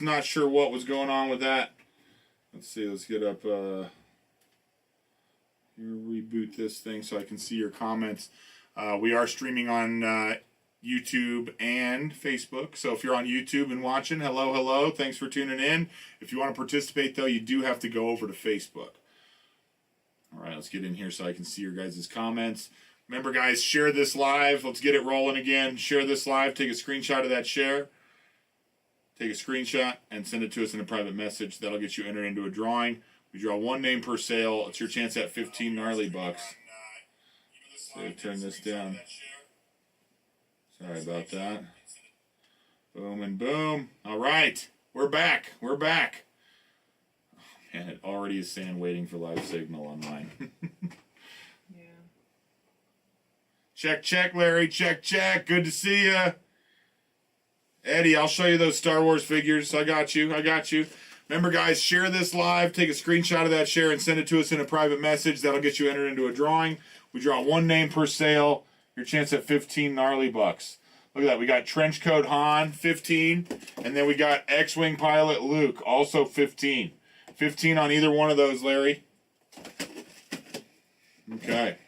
Not sure what was going on with that. Let's see. Let's get up. Here, reboot this thing so I can see your comments. We are streaming on YouTube and Facebook. So if you're on YouTube and watching, hello, hello. Thanks for tuning in. If you want to participate, though, you do have to go over to Facebook. All right, let's get in here so I can see your guys' comments. Remember, guys, share this live. Let's get it rolling again. Share this live. Take a screenshot of that share. Take a screenshot and send it to us in a private message. That'll get you entered into a drawing. We draw one name per sale. It's your chance at 15 gnarly bucks. So turn this down. Sorry about that. Boom and boom. All right. We're back. We're back. Oh, man, it already is saying waiting for live signal on mine. Yeah. Check, check, Larry. Check, check. Good to see you. Eddie, I'll show you those Star Wars figures. I got you. I got you. Remember, guys, share this live. Take a screenshot of that share and send it to us in a private message. That'll get you entered into a drawing. We draw one name per sale. Your chance at 15 gnarly bucks. Look at that. We got Trenchcoat Han, 15. And then we got X-Wing Pilot Luke, also 15. 15 on either one of those, Larry. Okay.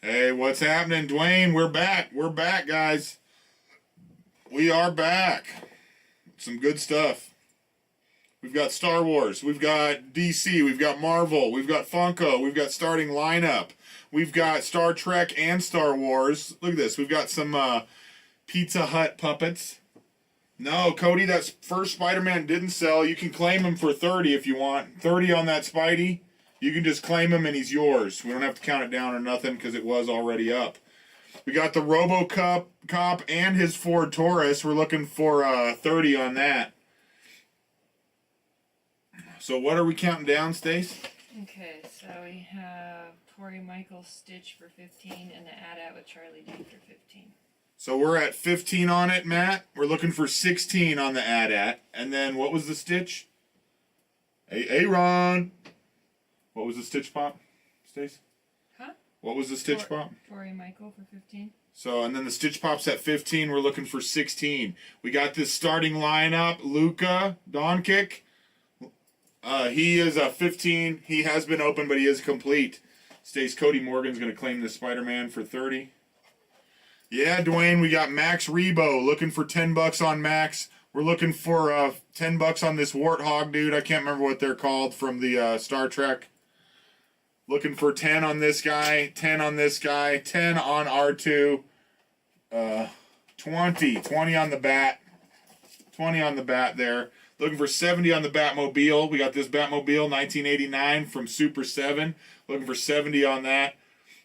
Hey, what's happening, Dwayne? We're back. We're back, guys. We are back. Some good stuff. We've got Star Wars. We've got DC. We've got Marvel. We've got Funko. We've got starting lineup. We've got Star Trek and Star Wars. Look at this. We've got some Pizza Hut puppets. No, Cody, that first Spider-Man didn't sell. You can claim him for 30 if you want. 30 on that Spidey. You can just claim him and he's yours. We don't have to count it down or nothing because it was already up. We got the RoboCop and his Ford Taurus. We're looking for 30 on that. So what are we counting down, Stace? Okay, so we have Tori Michael Stitch for 15 and the AT-AT with Charlie D for 15. So we're at 15 on it, Matt. We're looking for 16 on the AT-AT. And then what was the Stitch? Hey, Ron. What was the Stitch pop, Stace? Huh? What was the Stitch pop? Tori Michael for 15. So, and then the Stitch Pop's at 15. We're looking for 16. We got this starting lineup. Luca Doncic. He is a 15. He has been open, but he is complete. Stace Cody Morgan's going to claim this Spider-Man for 30. Yeah, Dwayne, we got Max Rebo looking for 10 bucks on Max. We're looking for 10 bucks on this Warthog dude. I can't remember what they're called from the Star Trek. Looking for 10 on this guy, 10 on this guy, 10 on R2, 20 on the bat, 20 on the bat there. Looking for 70 on the Batmobile. We got this Batmobile, 1989 from Super 7. Looking for 70 on that.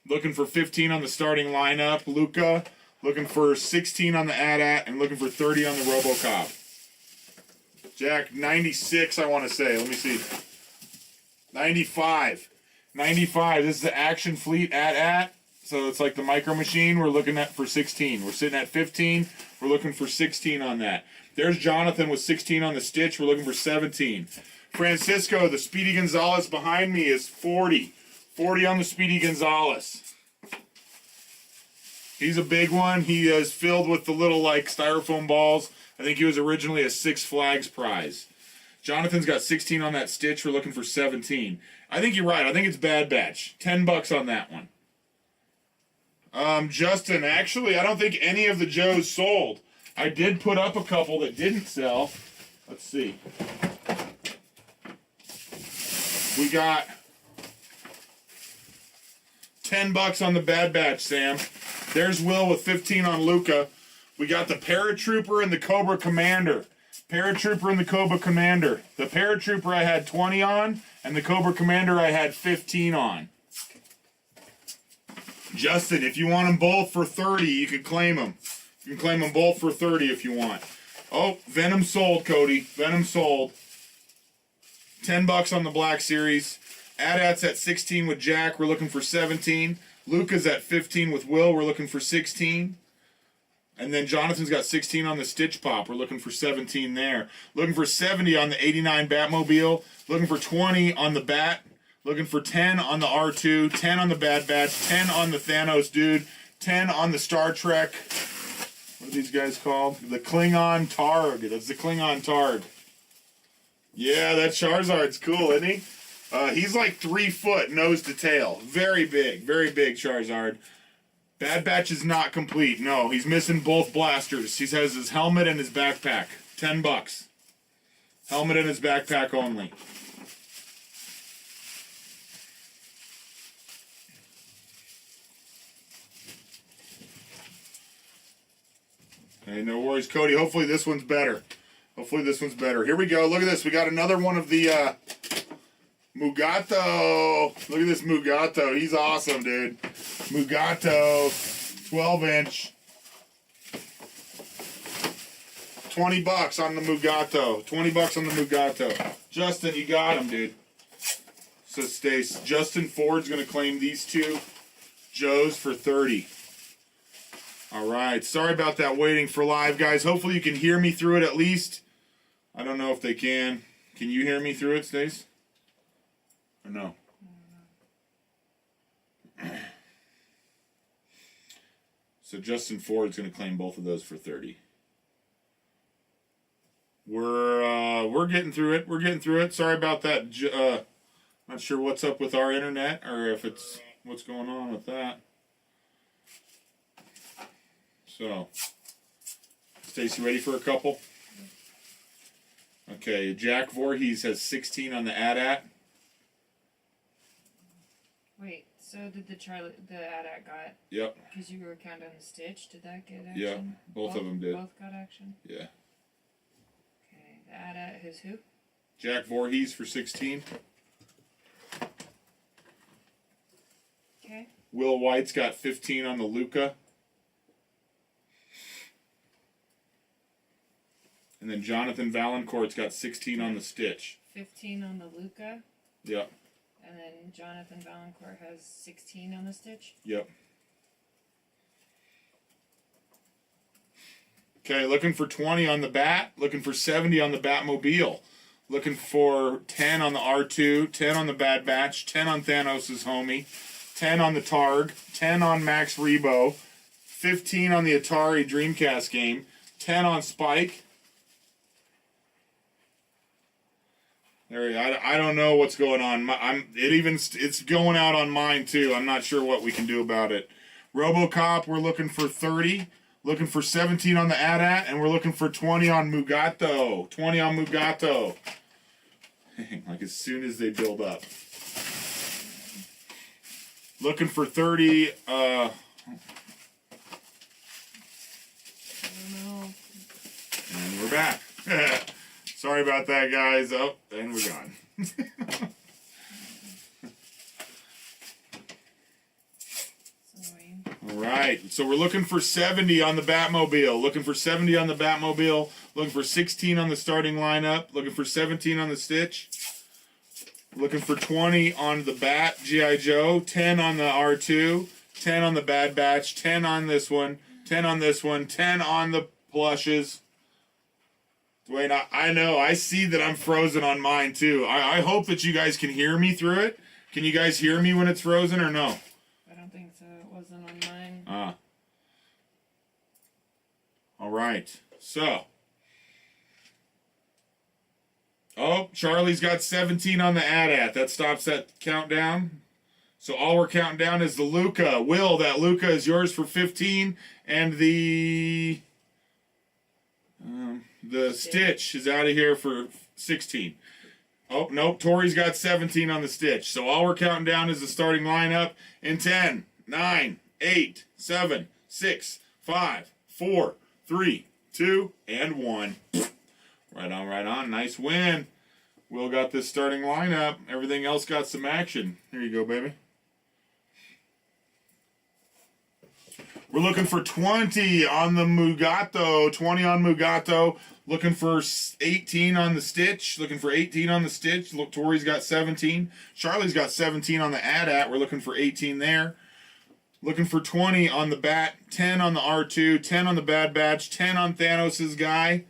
Looking for 15 on the starting lineup, Luca. Looking for 16 on the AT-AT, and looking for 30 on the RoboCop. Jack, 96, I want to say. Let me see. 95. 95. This is the Action Fleet AT-AT. So it's like the Micro Machine. We're looking at for 16. We're sitting at 15. We're looking for 16 on that. There's Jonathan with 16 on the Stitch. We're looking for 17. Francisco, the Speedy Gonzalez behind me is 40. 40 on the Speedy Gonzalez. He's a big one. He is filled with the little like styrofoam balls. I think he was originally a Six Flags prize. Jonathan's got 16 on that Stitch. We're looking for 17. I think you're right. I think it's Bad Batch. 10 bucks on that one. Justin, actually, I don't think any of the Joes sold. I did put up a couple that didn't sell. Let's see. We got 10 bucks on the Bad Batch, Sam. There's Will with 15 on Luca. We got the Paratrooper and the Cobra Commander. Paratrooper and the Cobra Commander. The Paratrooper I had 20 on, and the Cobra Commander I had 15 on. Justin, if you want them both for 30, you can claim them. You can claim them both for 30 if you want. Oh, Venom sold, Cody. Venom sold. 10 bucks on the Black Series. AT-AT's at 16 with Jack. We're looking for 17. Luca's at 15 with Will. We're looking for 16. And then Jonathan's got 16 on the Stitch Pop. We're looking for 17 there. Looking for 70 on the 89 Batmobile. Looking for 20 on the Bat. Looking for 10 on the R2. 10 on the Bad Batch. 10 on the Thanos Dude. 10 on the Star Trek. What are these guys called? The Klingon Targ. That's the Klingon Targ. Yeah, that Charizard's cool, isn't he? He's like 3 foot, nose to tail. Very big Charizard. Bad Batch is not complete. No, he's missing both blasters. He has his helmet and his backpack. $10. Helmet and his backpack only. Hey, no worries, Cody. Hopefully this one's better. Here we go. Look at this. We got another one of the Mugato. Look at this Mugato. He's awesome, dude. Mugato, 12-inch. $20 on the Mugato. $20 on the Mugato. Justin, you got him, dude. So Stace, Justin Ford's gonna claim these two Joes for 30. All right. Sorry about that waiting for live, guys. Hopefully you can hear me through it at least. I don't know if they can. Can you hear me through it, Stace? Or no? So Justin Ford's going to claim both of those for 30. We're getting through it. Sorry about that. Not sure what's up with our internet or if it's what's going on with that. So, Stacy, ready for a couple? Okay, Jack Voorhees has 16 on the AT-AT. Wait, so did the AT-AT got? Yep. Because you were counting on the Stitch, did that get action? Yeah, both of them did. Both got action? Yeah. Okay, the AT-AT is who? Jack Voorhees for 16. Okay. Will White's got 15 on the Luca. And then Jonathan Valancourt's got 16 on the Stitch. 15 on the Luca. Yep. And then Jonathan Valancourt has 16 on the Stitch. Yep. Okay, looking for 20 on the Bat. Looking for 70 on the Batmobile. Looking for 10 on the R2. 10 on the Bad Batch. 10 on Thanos' homie. 10 on the Targ. 10 on Max Rebo. 15 on the Atari Dreamcast game. 10 on Spike. I don't know what's going on. It's going out on mine too. I'm not sure what we can do about it. RoboCop, we're looking for 30. Looking for 17 on the AT-AT, and we're looking for 20 on Mugato. 20 on Mugato. Like as soon as they build up. Looking for 30. I don't know. And we're back. Sorry about that, guys. Oh, and we're gone. All right. So we're looking for 70 on the Batmobile. Looking for 70 on the Batmobile. Looking for 16 on the starting lineup. Looking for 17 on the Stitch. Looking for 20 on the Bat, G.I. Joe. 10 on the R2. 10 on the Bad Batch. 10 on this one. 10 on this one. 10 on the plushes. Wait, I know. I see that I'm frozen on mine, too. I hope that you guys can hear me through it. Can you guys hear me when it's frozen or no? I don't think so. It wasn't on mine. All right. So. Oh, Charlie's got 17 on the AT-AT. That stops that countdown. So all we're counting down is the Luca. Will, that Luca is yours for 15. And the Stitch is out of here for 16. Oh, nope. Tori's got 17 on the Stitch. So all we're counting down is the starting lineup in 10, 9, 8, 7, 6, 5, 4, 3, 2, and 1. Right on, right on. Nice win. Will got this starting lineup. Everything else got some action. Here you go, baby. We're looking for 20 on the Mugato. 20 on Mugato. Looking for 18 on the Stitch. Looking for 18 on the Stitch. Look, Tori's got 17. Charlie's got 17 on the AT-AT. We're looking for 18 there. Looking for 20 on the Bat. 10 on the R2. 10 on the Bad Batch. 10 on Thanos' guy.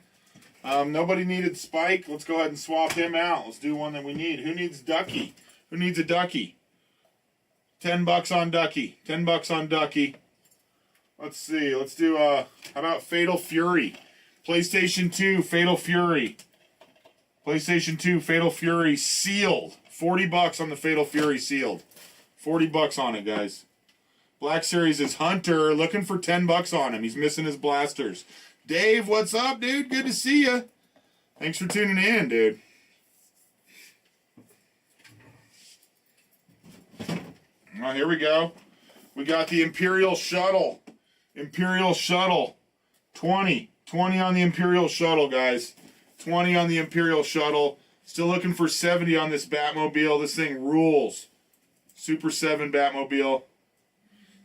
Nobody needed Spike. Let's go ahead and swap him out. Let's do one that we need. Who needs Ducky? Who needs a Ducky? $10 on Ducky. $10 on Ducky. Let's see. Let's do, how about Fatal Fury? PlayStation 2, Fatal Fury. PlayStation 2, Fatal Fury sealed. $40 on the Fatal Fury sealed. $40 on it, guys. Black Series is Hunter. Looking for $10 on him. He's missing his blasters. Dave, what's up, dude? Good to see you. Thanks for tuning in, dude. Well, here we go. We got the Imperial Shuttle. Imperial Shuttle. 20. 20 on the Imperial Shuttle, guys. 20 on the Imperial Shuttle. Still looking for 70 on this Batmobile. This thing rules. Super 7 Batmobile.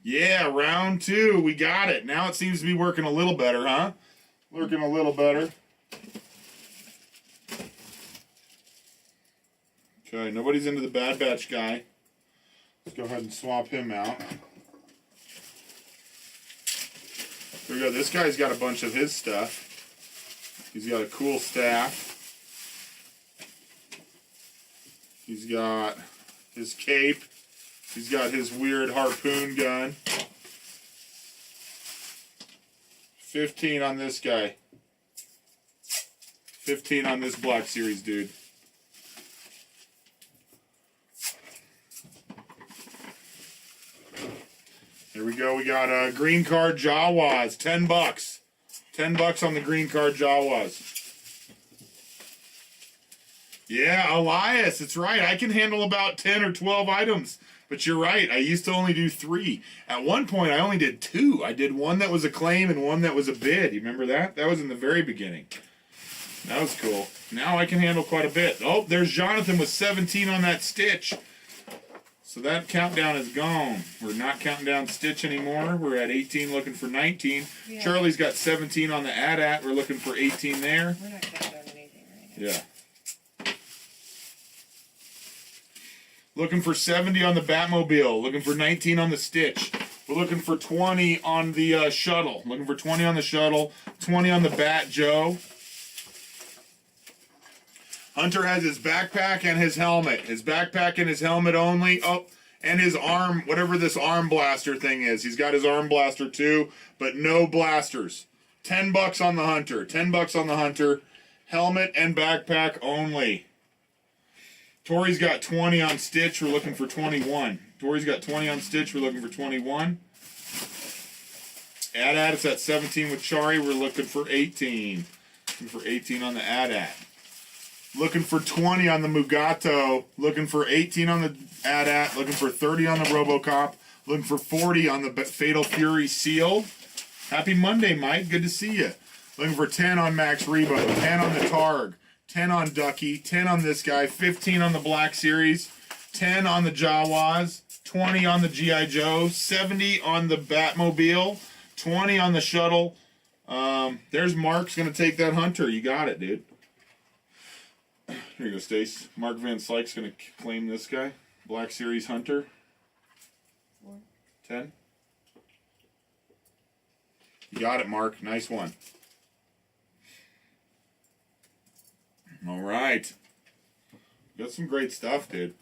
Yeah, round 2. We got it. Now it seems to be working a little better, huh? Working a little better. Okay, nobody's into the Bad Batch guy. Let's go ahead and swap him out. Here we go. This guy's got a bunch of his stuff. He's got a cool staff. He's got his cape. He's got his weird harpoon gun. 15 on this guy. 15 on this Black Series dude. Here we go. We got a green card Jawas. $10. $10 on the green card Jawas. Yeah, Elias, it's right. I can handle about 10 or 12 items. But you're right. I used to only do 3. At one point, I only did 2. I did one that was a claim and one that was a bid. You remember that? That was in the very beginning. That was cool. Now I can handle quite a bit. Oh, there's Jonathan with 17 on that Stitch. So that countdown is gone. We're not counting down Stitch anymore. We're at 18 looking for 19. Yeah. Charlie's got 17 on the AT-AT. We're looking for 18 there. We're not counting down anything right now. Yeah. Looking for 70 on the Batmobile. Looking for 19 on the Stitch. We're looking for 20 on the Shuttle. Looking for 20 on the Shuttle. 20 on the Bat Joe. Hunter has his backpack and his helmet. His backpack and his helmet only. Oh, and his arm, whatever this arm blaster thing is. He's got his arm blaster too, but no blasters. $10 on the Hunter. $10 on the Hunter. Helmet and backpack only. Tori's got 20 on Stitch. We're looking for 21. Tori's got 20 on Stitch. We're looking for 21. AT-AT is at 17 with Chari. We're looking for 18. Looking for 18 on the AT-AT. Looking for 20 on the Mugato. Looking for 18 on the AT-AT. Looking for 30 on the Robocop. Looking for 40 on the Fatal Fury Seal. Happy Monday, Mike. Good to see you. Looking for 10 on Max Rebo. 10 on the Targ. 10 on Ducky. 10 on this guy. 15 on the Black Series. 10 on the Jawas. 20 on the G.I. Joe. 70 on the Batmobile. 20 on the Shuttle. There's Mark's going to take that Hunter. You got it, dude. Here you go, Stace. Mark Van Slyke's going to claim this guy. Black Series Hunter. 10. You got it, Mark. Nice one. All right. Got some great stuff, dude.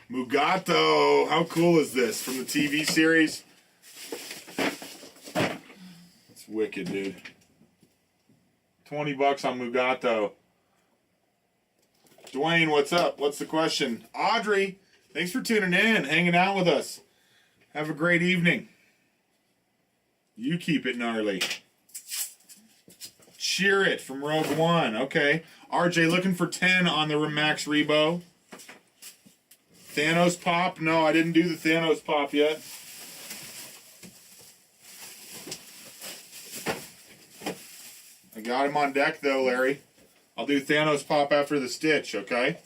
Mugato. How cool is this? From the TV series? It's wicked, dude. $20 on Mugato. Dwayne, what's up? What's the question? Audrey, thanks for tuning in, hanging out with us. Have a great evening. You keep it gnarly. Cheer it from Rogue One. Okay. RJ looking for 10 on the Max Rebo. Thanos pop? No, I didn't do the Thanos pop yet. I got him on deck though, Larry. I'll do Thanos pop after the Stitch, okay?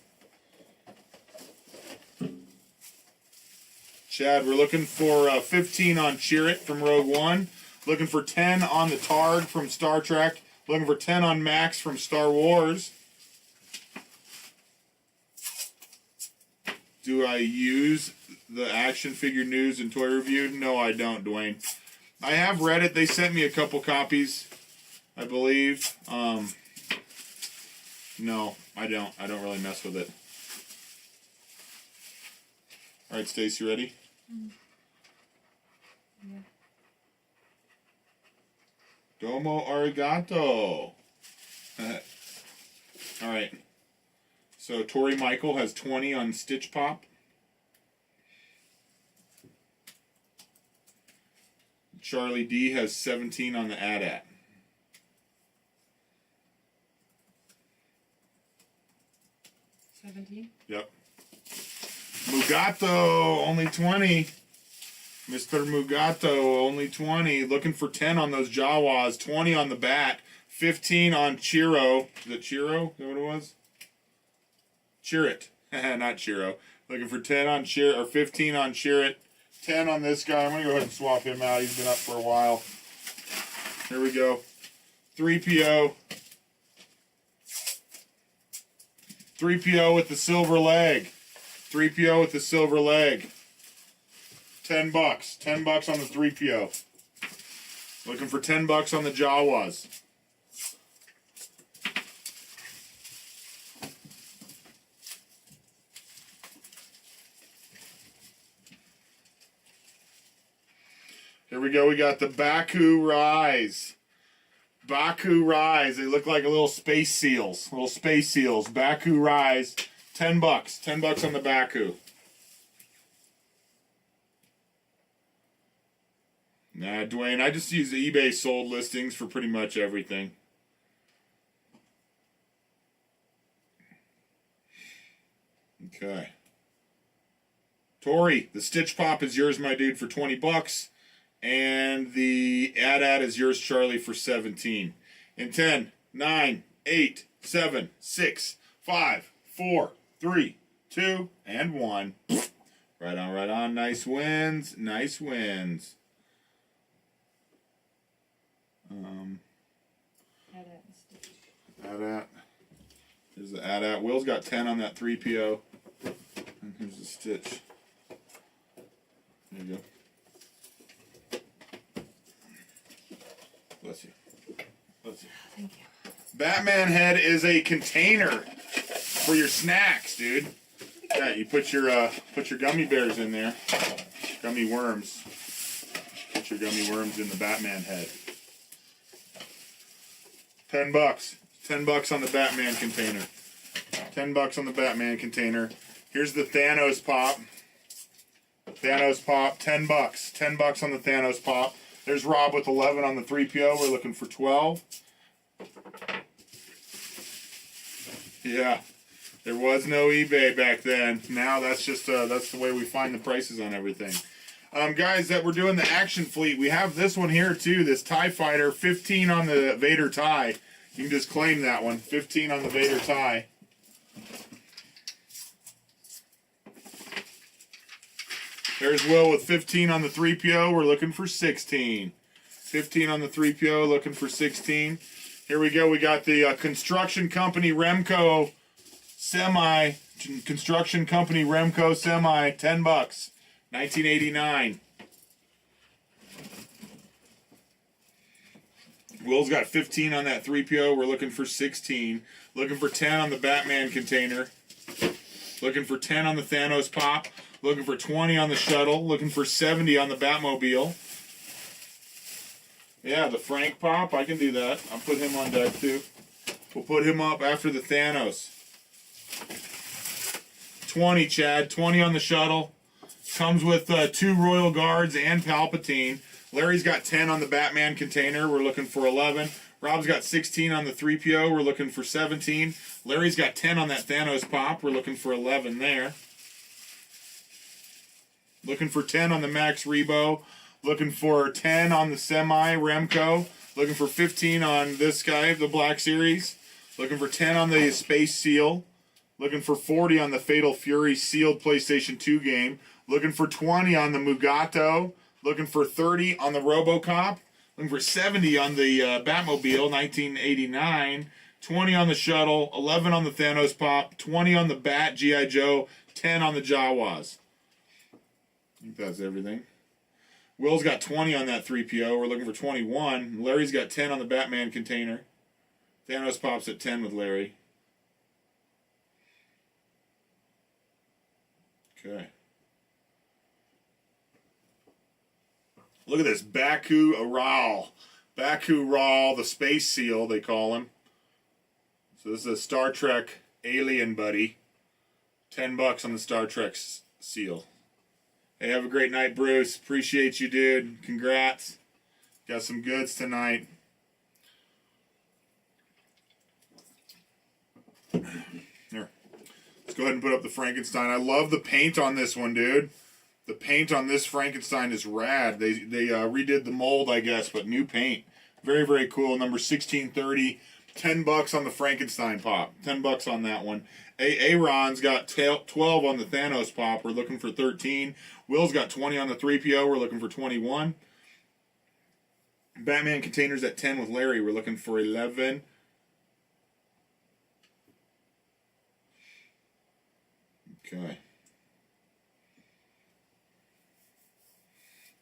Chad, we're looking for 15 on Cheer It from Rogue One. Looking for 10 on the Targ from Star Trek. Looking for 10 on Max from Star Wars. Do I use the action figure news and toy review? No, I don't, Dwayne. I have read it. They sent me a couple copies, I believe. No, I don't. I don't really mess with it. All right, Stace, you ready? Mm-hmm. Yeah. Domo arigato. All right. So Tori Michael has 20 on Stitch Pop. Charlie D has 17 on the AT-AT. Yep. Mugato, only 20. Mr. Mugato, only 20. Looking for 10 on those Jawas. 20 on the bat. 15 on Chiro. Is it Chiro? Is that what it was? Chirrut. Not Chiro. Looking for 10 on Chirrut, or 15 on Chirrut. 10 on this guy. I'm going to go ahead and swap him out. He's been up for a while. Here we go. 3PO. 3PO with the silver leg. 3PO with the silver leg. $10. $10 on the 3PO. Looking for $10 on the Jawas. Here we go. We got the Baku Rise. Baku Rise. They look like little space seals. Little space seals. Baku Rise. $10. $10 on the Baku. Nah, Dwayne, I just use the eBay sold listings for pretty much everything. Okay. Tori, the Stitch Pop is yours, my dude, for $20. And the AT-AT is yours, Charlie, for 17. In 10, 9, 8, 7, 6, 5, 4, 3, 2, and 1. Right on, right on. Nice wins. Nice wins. AT-AT. Here's the AT-AT. Will's got 10 on that 3PO. And here's the Stitch. There you go. Bless you. Bless you. Thank you. Batman head is a container for your snacks, dude. Yeah, you put your gummy bears in there. Gummy worms. Put your gummy worms in the Batman head. $10. $10 on the Batman container. $10 on the Batman container. Here's the Thanos pop. Thanos pop, $10. $10 on the Thanos pop. There's Rob with 11 on the 3PO. We're looking for 12. Yeah, there was no eBay back then. Now that's just that's the way we find the prices on everything. Guys, that we're doing the action fleet. We have this one here too. This TIE Fighter, 15 on the Vader TIE. You can just claim that one. 15 on the Vader TIE. There's Will with 15 on the 3PO. We're looking for 16. 15 on the 3PO, looking for 16. Here we go. We got the Construction Company Remco Semi. Construction Company Remco Semi, $10. 1989. Will's got 15 on that 3PO. We're looking for 16. Looking for 10 on the Batman container. Looking for 10 on the Thanos pop. Looking for 20 on the shuttle. Looking for 70 on the Batmobile. Yeah, the Frank pop. I can do that. I'll put him on deck too. We'll put him up after the Thanos. 20, Chad. 20 on the shuttle. Comes with 2 Royal Guards and Palpatine. Larry's got 10 on the Batman container. We're looking for 11. Rob's got 16 on the 3PO. We're looking for 17. Larry's got 10 on that Thanos pop. We're looking for 11 there. Looking for 10 on the Max Rebo. Looking for 10 on the Semi Remco. Looking for 15 on this guy, the Black Series. Looking for 10 on the Space Seal. Looking for 40 on the Fatal Fury sealed PlayStation 2 game. Looking for 20 on the Mugato. Looking for 30 on the RoboCop. Looking for 70 on the Batmobile, 1989. 20 on the Shuttle. 11 on the Thanos Pop. 20 on the Bat, G.I. Joe. 10 on the Jawas. I think that's everything. Will's got 20 on that 3PO. We're looking for 21. Larry's got 10 on the Batman container. Thanos Pop's at 10 with Larry. Okay. Look at this Baku Aral. Baku Rawl, the Space Seal, they call him. So this is a Star Trek alien buddy. $10 on the Star Trek seal. Hey, have a great night, Bruce. Appreciate you, dude. Congrats. Got some goods tonight. Here. Let's go ahead and put up the Frankenstein. I love the paint on this one, dude. The paint on this Frankenstein is rad. They redid the mold, I guess, but new paint. Very, very cool. Number 1630. $10 on the Frankenstein pop. $10 on that one. Aaron's got 12 on the Thanos pop. We're looking for 13. Will's got 20 on the 3PO. We're looking for 21. Batman Containers at 10 with Larry. We're looking for 11. Okay.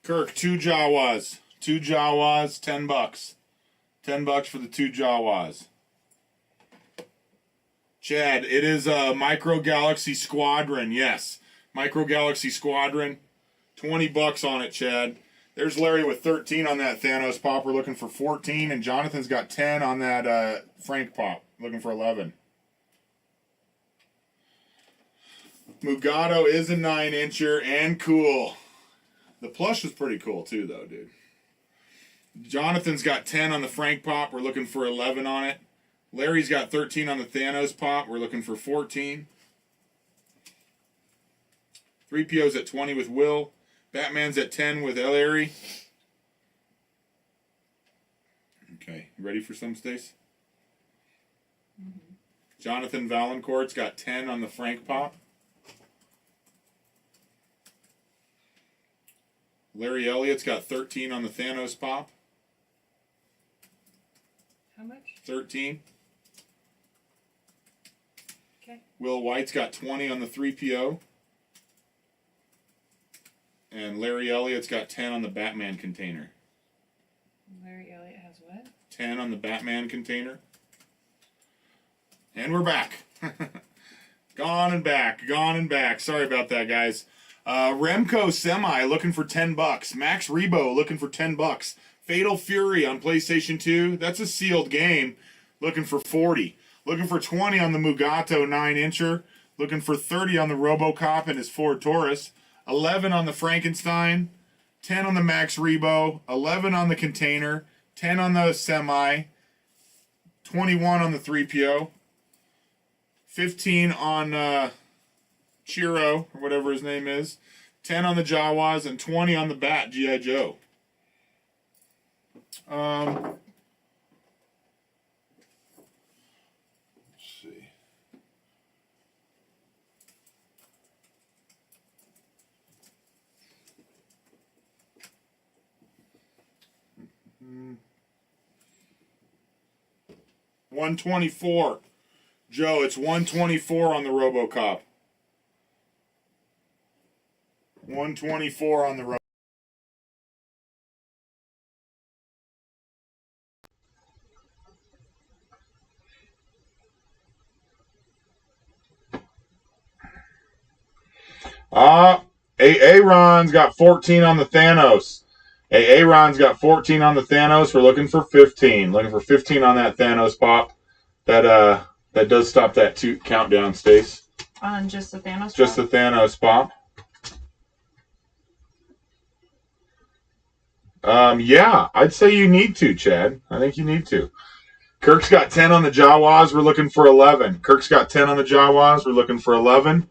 Kirk, 2 Jawas. 2 Jawas, $10. $10 for the 2 Jawas. Chad, it is a Micro Galaxy Squadron. Yes, Micro Galaxy Squadron. $20 on it, Chad. There's Larry with 13 on that Thanos pop. We're looking for 14, and Jonathan's got 10 on that Frank pop. Looking for 11. Mugato is a 9-incher and cool. The plush is pretty cool too, though, dude. Jonathan's got 10 on the Frank pop. We're looking for 11 on it. Larry's got 13 on the Thanos pop. We're looking for 14. 3PO's at 20 with Will. Batman's at 10 with Larry. Okay, you ready for some, Stace? Mm-hmm. Jonathan Valancourt's got 10 on the Frank pop. Larry Elliott's got 13 on the Thanos pop. How much? 13. Okay. Will White's got 20 on the 3PO. And Larry Elliott's got 10 on the Batman container. Larry Elliott has what? 10 on the Batman container. And we're back. Gone and back. Gone and back. Sorry about that, guys. Remco Semi looking for $10. Max Rebo looking for $10. Fatal Fury on PlayStation 2. That's a sealed game. Looking for 40. Looking for 20 on the Mugato 9-incher. Looking for 30 on the RoboCop and his Ford Taurus. 11 on the Frankenstein. 10 on the Max Rebo. 11 on the container. 10 on the Semi. 21 on the 3PO. 15 on Chiro, or whatever his name is. 10 on the Jawas, and 20 on the Bat, G.I. Joe. Let's see. $124. Joe, it's $124 on the RoboCop. $124 on the Aaron's got 14 on the Thanos. Aaron's got 14 on the Thanos. We're looking for 15. Looking for 15 on that Thanos pop. That does stop that countdown, Stace. On just the Thanos Just pop? the Thanos pop. Yeah, I'd say you need to, Chad. I think you need to. Kirk's got 10 on the Jawas. We're looking for 11. Kirk's got 10 on the Jawas. We're looking for 11.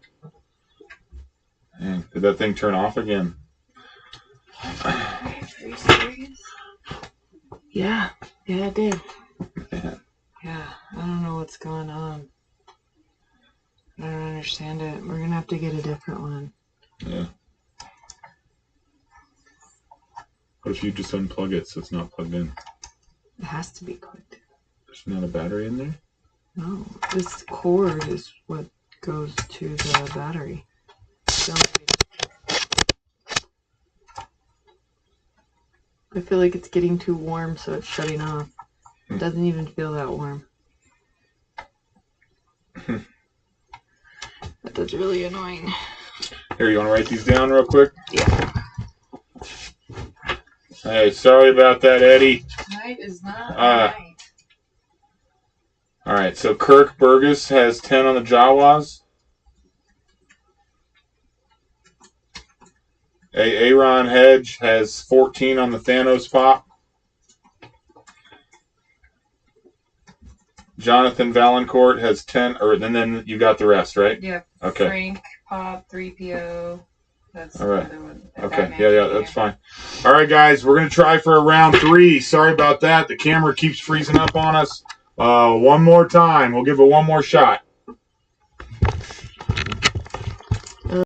Man, did that thing turn off again? Are you serious? Yeah, it did. Yeah, I don't know what's going on. I don't understand it. We're gonna have to get a different one. Yeah. What if you just unplug it so it's not plugged in? It has to be plugged in. There's not a battery in there? No, this cord is what goes to the battery. So I feel like it's getting too warm, so it's shutting off. It doesn't even feel that warm. That's really annoying. Here, you want to write these down real quick? Yeah. Hey, sorry about that, Eddie. Hi, GNight is not right. All right, so Kirk Burgess has 10 on the Jawas. Aaron Hedge has 14 on the Thanos pop. Jonathan Valancourt has 10, and then you got the rest, right? Yep. Okay. Frank Pop 3PO. That's all right. The other one. Okay. Yeah, that's fine. All right, guys, we're gonna try for a round 3. Sorry about that. The camera keeps freezing up on us. One more time. We'll give it one more shot.